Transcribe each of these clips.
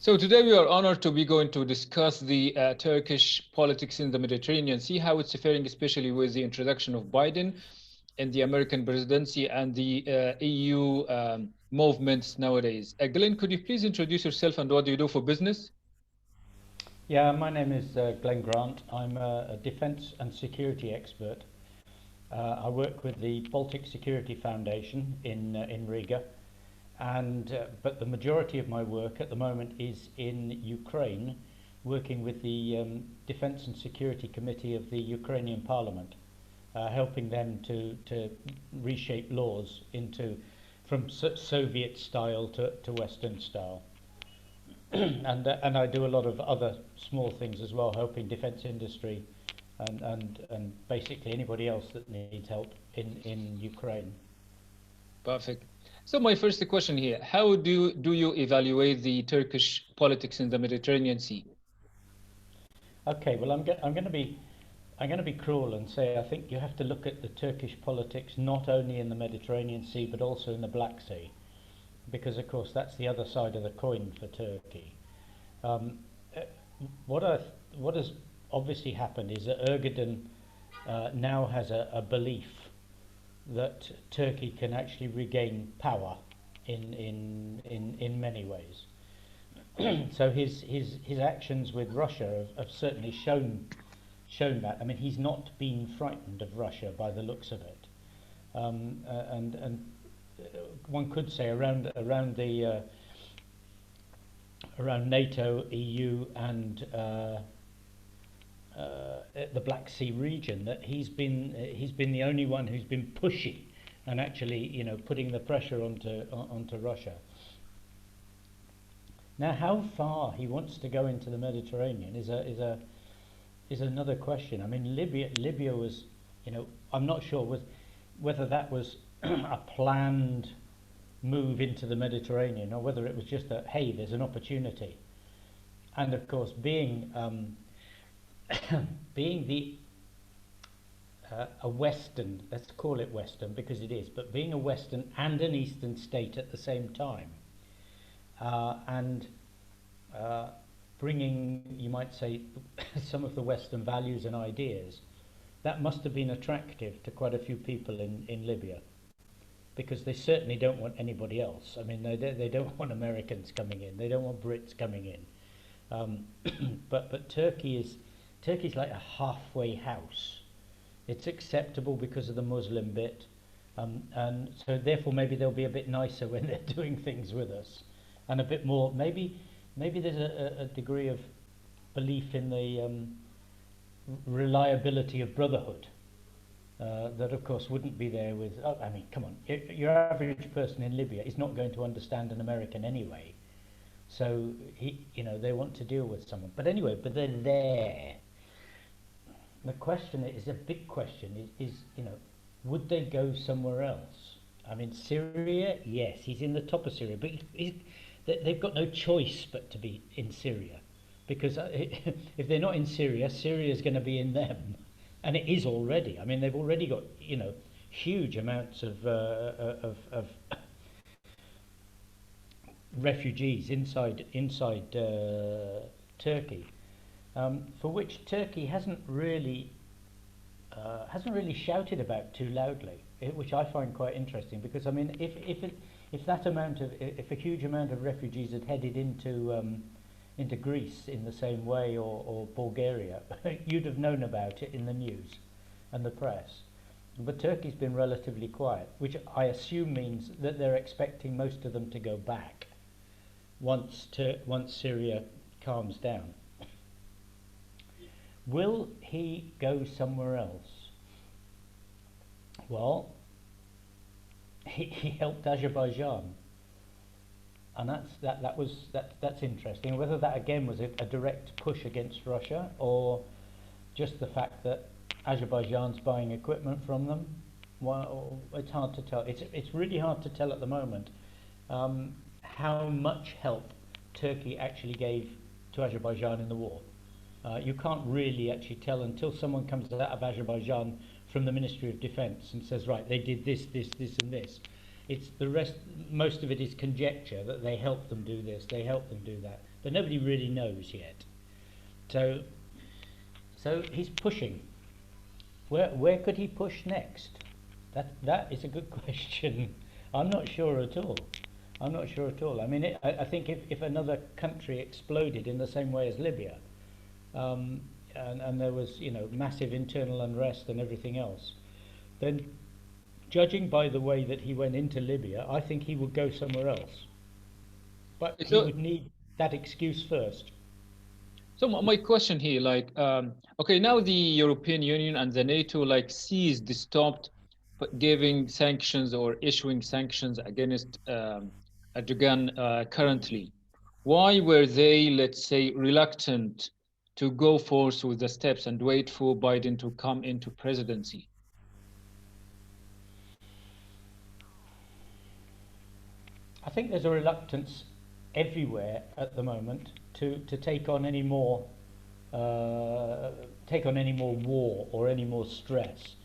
So today we are honored to be going to discuss the Turkish politics in the Mediterranean Sea, how it's faring, especially with the introduction of Biden and the American presidency and the EU movements nowadays. Glenn, could you please introduce yourself and what do you do for business? Yeah, my name is Glen Grant. I'm a defence and security expert. I work with the Baltic Security Foundation in Riga, and but the majority of my work at the moment is in Ukraine, working with the Defence and Security Committee of the Ukrainian Parliament, helping them to reshape laws into from Soviet style to Western style. And I do a lot of other small things as well, helping defence industry and basically anybody else that needs help in Ukraine. Perfect. So my first question here, how do you evaluate the Turkish politics in the Mediterranean Sea? Okay, well I'm going to be cruel and say I think you have to look at the Turkish politics not only in the Mediterranean Sea but also in the Black Sea, because of course that's the other side of the coin for Turkey. Um, uh, what has obviously happened is that Erdogan now has a belief that Turkey can actually regain power in many ways. So his actions with Russia have certainly shown that. I mean, he's not been frightened of Russia by the looks of it, and one could say around NATO, EU, and the Black Sea region, that he's been the only one who's been pushy and actually putting the pressure onto Russia. Now, how far he wants to go into the Mediterranean is another question. I mean, Libya was, I'm not sure whether that was a planned move into the Mediterranean or whether it was just that, hey, there's an opportunity. And of course, being being the a Western, let's call it Western because it is, but being a Western and an Eastern state at the same time, and bringing, you might say, some of the Western values and ideas, that must have been attractive to quite a few people in Libya, because they certainly don't want anybody else. I mean, they don't want Americans coming in, they don't want Brits coming in. But Turkey's like a halfway house. It's acceptable because of the Muslim bit, and so therefore maybe they'll be a bit nicer when they're doing things with us, and a bit more. Maybe there's a degree of belief in the reliability of brotherhood that, of course, wouldn't be there with. Oh, I mean, come on, your average person in Libya is not going to understand an American anyway. So they want to deal with someone. But anyway, but they're there. The question is a big question. Is would they go somewhere else? I mean, Syria, yes, he's in the top of Syria, but they've got no choice but to be in Syria, because if they're not in Syria, Syria is going to be in them, and it is already. I mean, they've already got huge amounts of refugees inside Turkey, for which Turkey hasn't really shouted about too loudly, which I find quite interesting. Because I mean, if a huge amount of refugees had headed into Greece in the same way, or Bulgaria, you'd have known about it in the news and the press. But Turkey's been relatively quiet, which I assume means that they're expecting most of them to go back once Syria calms down. Will he go somewhere else? Well, he helped Azerbaijan, and that's interesting. Whether that again was a direct push against Russia, or just the fact that Azerbaijan's buying equipment from them, well, it's hard to tell. It's really hard to tell at the moment how much help Turkey actually gave to Azerbaijan in the war. You can't really actually tell until someone comes out of Azerbaijan from the Ministry of Defence and says, right, they did this, this, this and this. It's the rest. Most of it is conjecture that they help them do this, they help them do that, but nobody really knows yet. So, so he's pushing. Where could he push next? That is a good question. I'm not sure at all. I'm not sure at all. I mean, I think if another country exploded in the same way as Libya, and there was, you know, massive internal unrest and everything else, then judging by the way that he went into Libya, I think he would go somewhere else. But he would need that excuse first. So my question here, like, okay, now the European Union and the NATO like stopped giving sanctions or issuing sanctions against Erdogan currently. Why were they, let's say, reluctant to go forth with the steps and wait for Biden to come into presidency? I think there's a reluctance everywhere at the moment to take on any more war or any more stress.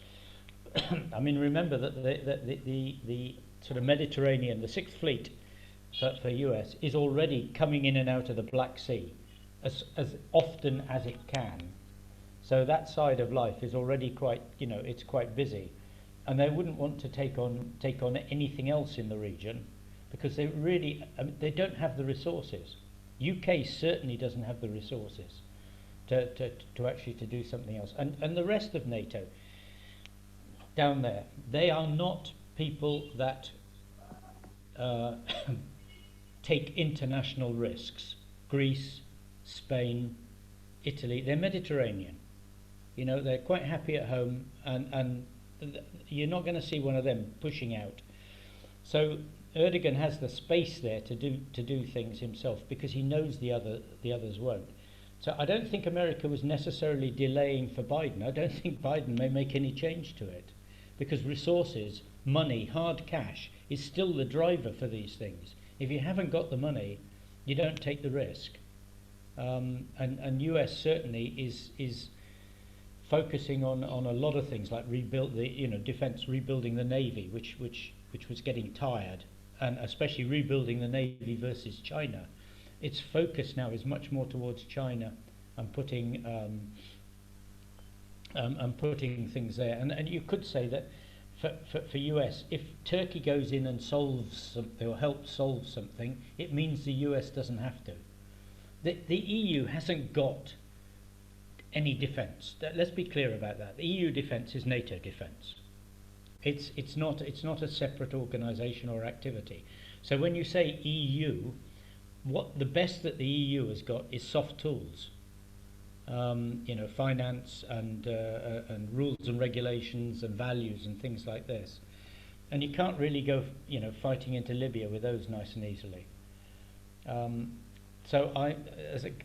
I mean, remember that the sort of Mediterranean, the Sixth Fleet for US is already coming in and out of the Black Sea as often as it can. So that side of life is already quite, you know, it's quite busy, and they wouldn't want to take on anything else in the region, because they really, they don't have the resources. UK certainly doesn't have the resources to actually to do something else. And the rest of NATO down there, they are not people that take international risks. Greece, Spain, Italy, they're Mediterranean. You know, they're quite happy at home, and you're not going to see one of them pushing out. So Erdogan has the space there to do things himself, because he knows the others won't. So I don't think America was necessarily delaying for Biden. I don't think Biden may make any change to it, because resources, money, hard cash is still the driver for these things. If you haven't got the money, you don't take the risk. And US certainly is focusing on a lot of things, like defense, rebuilding the Navy, which was getting tired, and especially rebuilding the Navy versus China. Its focus now is much more towards China and putting things there. And you could say that for US, if Turkey goes in and solves something or helps solve something, it means the US doesn't have to. The EU hasn't got any defence. Let's be clear about that. The EU defence is NATO defence. It's not a separate organisation or activity. So when you say EU, what the best that the EU has got is soft tools. Finance and rules and regulations and values and things like this. And you can't really go, fighting into Libya with those nice and easily. So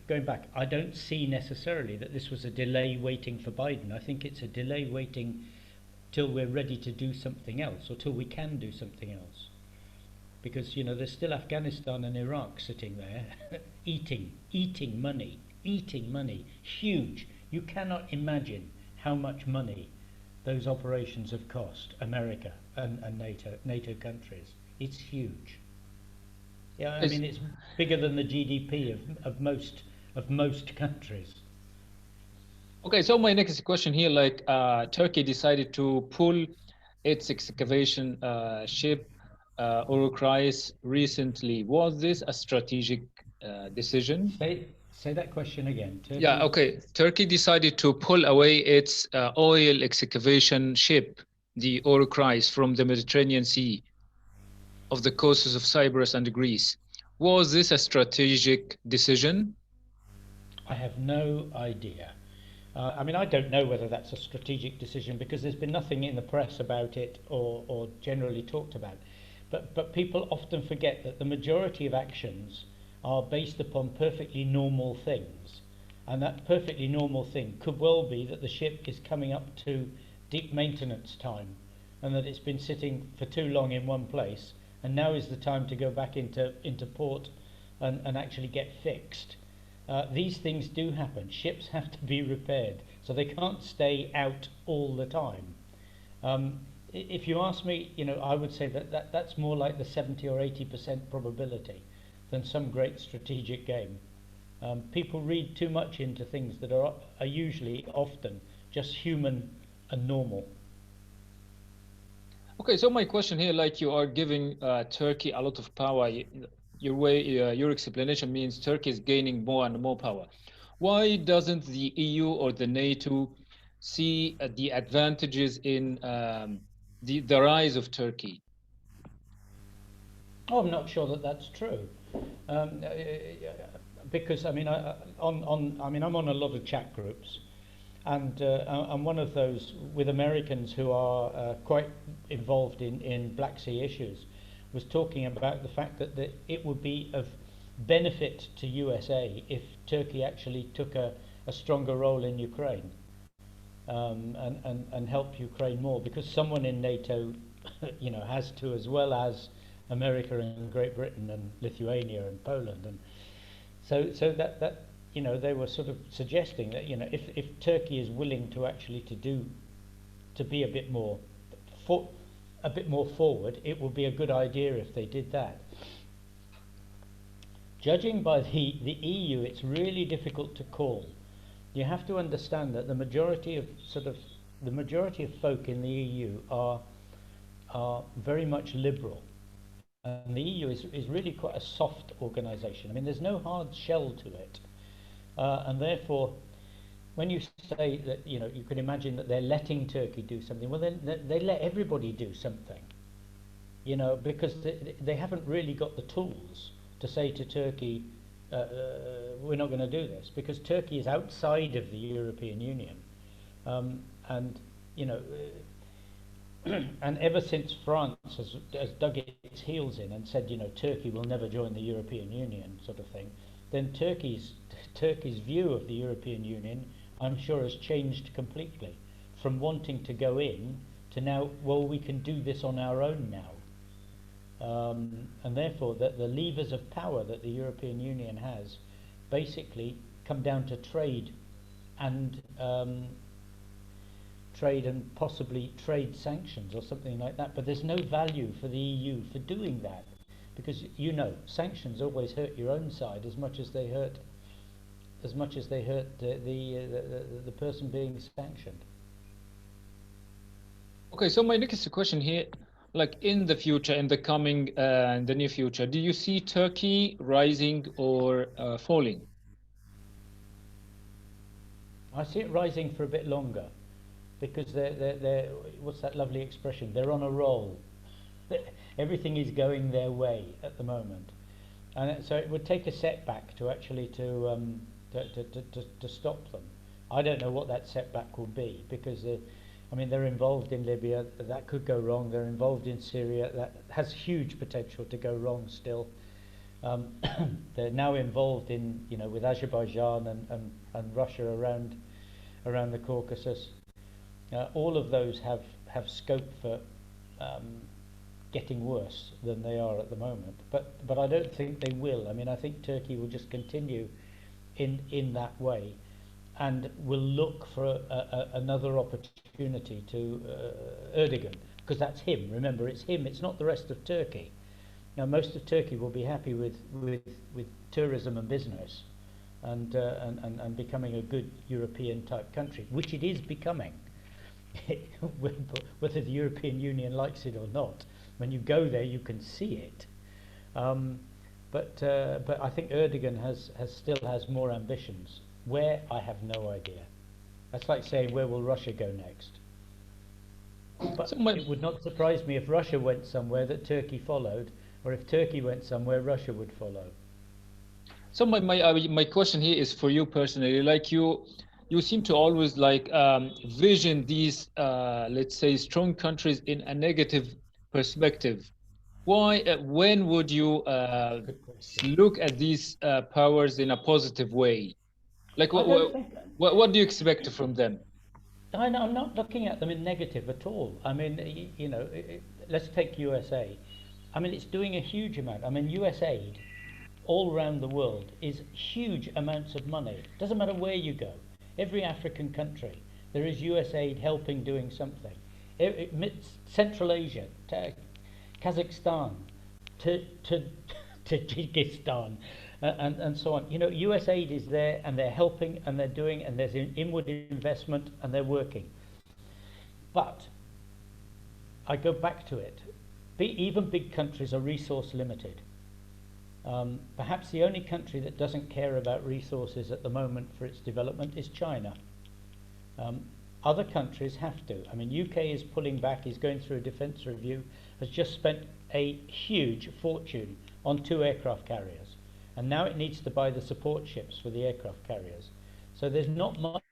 going back, I don't see necessarily that this was a delay waiting for Biden. I think it's a delay waiting till we're ready to do something else, or till we can do something else. Because, there's still Afghanistan and Iraq sitting there eating money, huge. You cannot imagine how much money those operations have cost America and NATO countries. It's huge. Yeah, I mean, it's bigger than the GDP of most countries. Okay, so my next question here, like Turkey decided to pull its excavation ship Eurocris recently. Was this a strategic decision? Say that question again. Turkey? Yeah, okay. Turkey decided to pull away its oil excavation ship, the Eurocris, from the Mediterranean Sea of the coasts of Cyprus and Greece. Was this a strategic decision? I have no idea. I mean, I don't know whether that's a strategic decision, because there's been nothing in the press about it or generally talked about. But people often forget that the majority of actions are based upon perfectly normal things. And that perfectly normal thing could well be that the ship is coming up to deep maintenance time, and that it's been sitting for too long in one place, and now is the time to go back into port and actually get fixed. These things do happen. Ships have to be repaired, so they can't stay out all the time. if you ask me, I would say that's more like the 70 or 80% probability than some great strategic game. People read too much into things that are usually often just human and normal. Okay, so my question here, like you are giving Turkey a lot of power. Your explanation means Turkey is gaining more and more power. Why doesn't the EU or the NATO see the advantages in the rise of Turkey? Oh, I'm not sure that that's true, um, uh, because I'm on a lot of chat groups, and I'm one of those with Americans who are quite involved in Black Sea issues, was talking about the fact that it would be of benefit to USA if Turkey actually took a stronger role in Ukraine, and help Ukraine more, because someone in NATO, has to, as well as America and Great Britain and Lithuania and Poland, and so that they were sort of suggesting that if Turkey is willing to actually to be a bit more forward, it would be a good idea if they did that. Judging by the EU, it's really difficult to call. You have to understand that the majority of folk in the EU are very much liberal, and the EU is really quite a soft organisation. I mean, there's no hard shell to it, and therefore, when you say that you can imagine that they're letting Turkey do something, well, then they let everybody do something, because they haven't really got the tools to say to Turkey, we're not going to do this, because Turkey is outside of the European Union, and and ever since France has dug its heels in and said, Turkey will never join the European Union, sort of thing, then Turkey's view of the European Union, I'm sure, has changed completely, from wanting to go in to now, well, we can do this on our own now. And therefore, the levers of power that the European Union has basically come down to trade and possibly trade sanctions or something like that. But there's no value for the EU for doing that, because sanctions always hurt your own side as much as they hurt the person being sanctioned. Okay, so my next question here, like in the future, in the near future, do you see Turkey rising or falling? I see it rising for a bit longer, because they're what's that lovely expression? They're on a roll. Everything is going their way at the moment, and so it would take a setback to actually to stop them. I don't know what that setback will be, because they're involved in Libya. That could go wrong. They're involved in Syria. That has huge potential to go wrong still. They're now involved in with Azerbaijan and Russia around the Caucasus. All of those have scope for getting worse than they are at the moment. But I don't think they will. I think Turkey will just continue in that way, and will look for another opportunity to Erdogan, because that's him. Remember, it's him. It's not the rest of Turkey. Now, most of Turkey will be happy with tourism and business, and becoming a good European type country, which it is becoming. Whether the European Union likes it or not, when you go there, you can see it. But I think Erdogan still has more ambitions. Where, I have no idea. That's like saying, where will Russia go next? But it would not surprise me if Russia went somewhere that Turkey followed, or if Turkey went somewhere Russia would follow. So my question here is for you personally. Like you seem to always vision these let's say strong countries in a negative perspective. Why? When would you look at these powers in a positive way? Like I don't think. what do you expect from them? I'm not looking at them in negative at all. Let's take USA. It's doing a huge amount. US aid all around the world is huge amounts of money. Doesn't matter where you go. Every African country, there is US aid helping doing something. Central Asia, Kazakhstan, Tajikistan, and so on. You know, US aid is there, and they're helping, and they're doing, and there's an inward investment, and they're working. But I go back to it. Even big countries are resource limited. Perhaps the only country that doesn't care about resources at the moment for its development is China. Other countries have to. I mean, UK is pulling back, is going through a defence review, has just spent a huge fortune on 2 aircraft carriers. And now it needs to buy the support ships for the aircraft carriers. So there's not much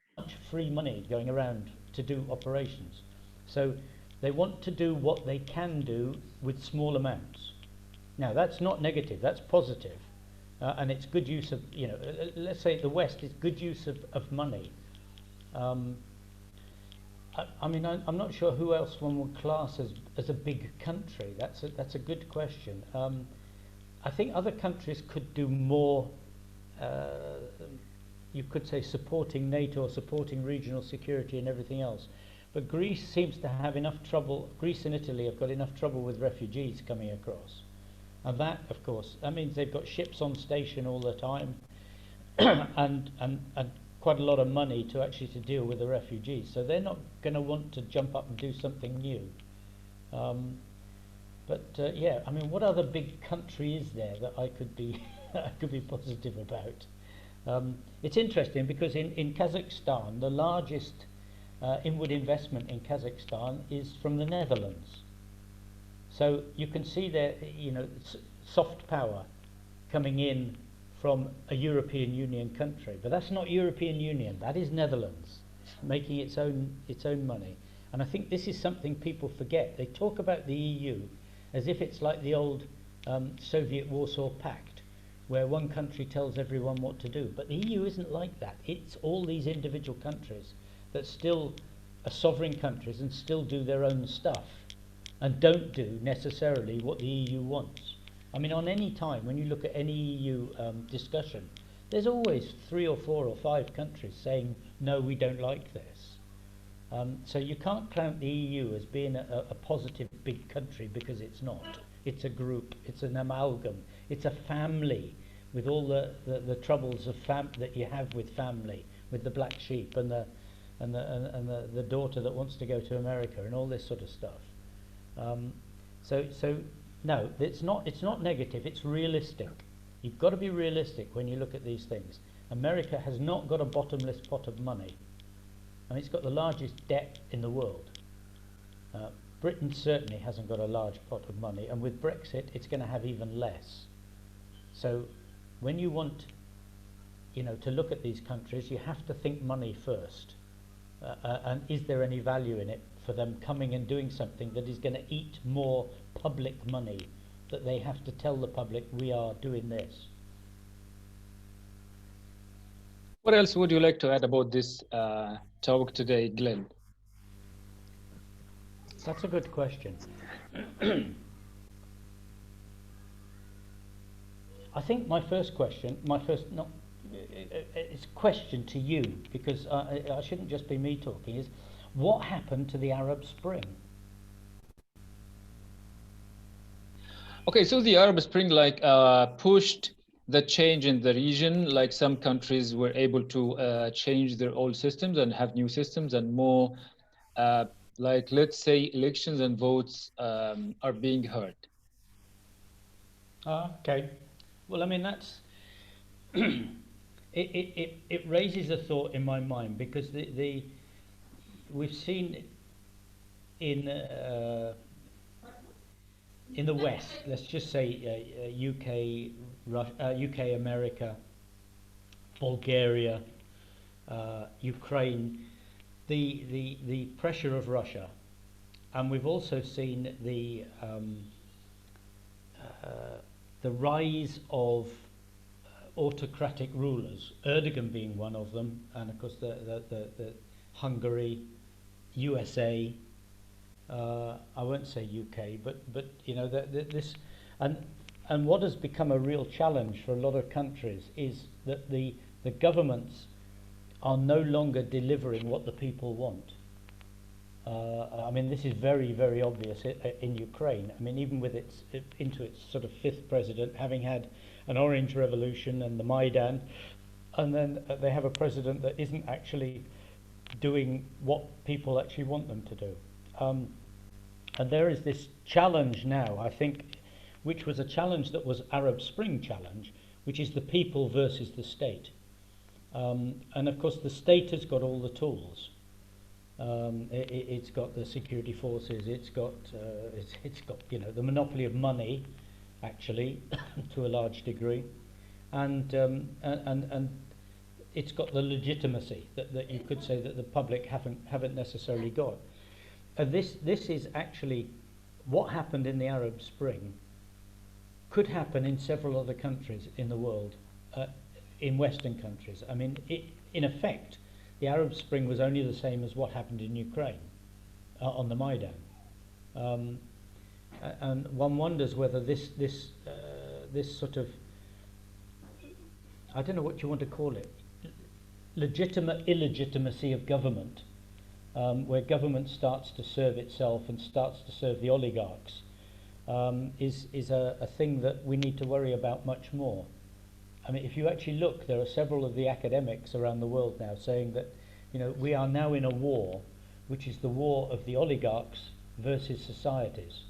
free money going around to do operations. So they want to do what they can do with small amounts. Now, that's not negative, that's positive. And it's good use of, you know, let's say the West is good use of money. I mean, I'm not sure who else one would class as a big country. That's a good question. I think other countries could do more, you could say supporting NATO, supporting regional security and everything else. But Greece seems to have enough trouble, Greece and Italy have got enough trouble with refugees coming across. And that, of course, that means they've got ships on station all the time and quite a lot of money to actually to deal with the refugees. So they're not going to want to jump up and do something new. Yeah, I mean, what other big country is there that I could be I could be positive about? It's interesting because in Kazakhstan, the largest inward investment in Kazakhstan is from the Netherlands. So you can see there, you know, soft power coming in from a European Union country, but that's not European Union. That is Netherlands making its own money. And I think this is something people forget. They talk about the EU as if it's like the old Soviet Warsaw Pact, where one country tells everyone what to do. But the EU isn't like that. It's all these individual countries that still are sovereign countries and still do their own stuff and don't do necessarily what the EU wants. I mean, on any time, when you look at any EU discussion, there's always 3 or 4 or 5 countries saying, no, we don't like this. So you can't count the EU as being a positive big country, because it's not. It's a group, it's an amalgam, it's a family with all the troubles of that you have with family, with the black sheep and the daughter that wants to go to America and all this sort of stuff. So no, it's not negative, it's realistic. You've got to be realistic when you look at these things. America has not got a bottomless pot of money. I mean, it's got the largest debt in the world. Britain certainly hasn't got a large pot of money, and with Brexit it's going to have even less. So when you want, you know, to look at these countries, you have to think money first. And is there any value in it for them coming and doing something that is going to eat more public money, that they have to tell the public, we are doing this? What else would you like to add about this talk today, Glenn? That's a good question. I think my first question, it's a question to you, because I shouldn't just be me talking, is what happened to the Arab Spring? Okay, so the Arab Spring pushed the change in the region. Like some countries were able to change their old systems and have new systems, and more let's say elections and votes are being heard. Okay. Well, I mean, that's it raises a thought in my mind, because we've seen in the West, let's just say UK, America, Bulgaria, Ukraine, the pressure of Russia, and we've also seen the rise of autocratic rulers, Erdogan being one of them, and of course the Hungary, USA. I won't say UK, but you know this, and what has become a real challenge for a lot of countries is that the governments are no longer delivering what the people want. I mean, this is very, very obvious in Ukraine. I mean, even with its into its sort of fifth president, having had an orange revolution and the Maidan, and then they have a president that isn't actually doing what people actually want them to do. And there is this challenge now, I think, which was a challenge that was Arab Spring challenge, which is the people versus the state. And of course, the state has got all the tools. It's got the security forces. It's got the monopoly of money, actually, to a large degree, and it's got the legitimacy that you could say that the public haven't necessarily got. And this is actually what happened in the Arab Spring. Could happen in several other countries in the world, in Western countries. I mean, in effect, the Arab Spring was only the same as what happened in Ukraine on the Maidan, and one wonders whether this sort of, I don't know what you want to call it, legitimate illegitimacy of government, where government starts to serve itself and starts to serve the oligarchs, is a thing that we need to worry about much more. I mean, if you actually look, there are several of the academics around the world now saying that, we are now in a war, which is the war of the oligarchs versus societies.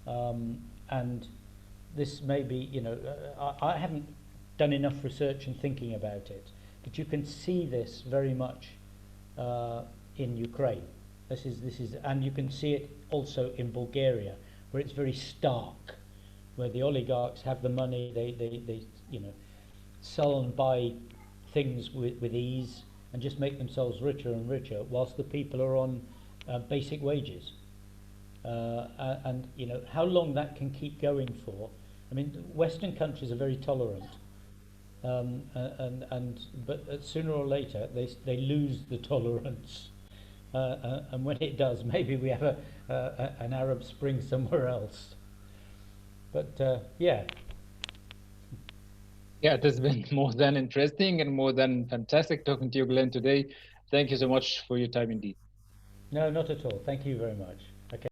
And this may be, I haven't done enough research and thinking about it, but you can see this very much in Ukraine. This is, and you can see it also in Bulgaria, where it's very stark, where the oligarchs have the money, they sell and buy things with ease and just make themselves richer and richer, whilst the people are on basic wages. And how long that can keep going for. I mean, Western countries are very tolerant, but sooner or later they lose the tolerance, and when it does, maybe we have an Arab Spring somewhere else. But yeah. Yeah, it has been more than interesting and more than fantastic talking to you, Glenn, today. Thank you so much for your time indeed. No, not at all. Thank you very much.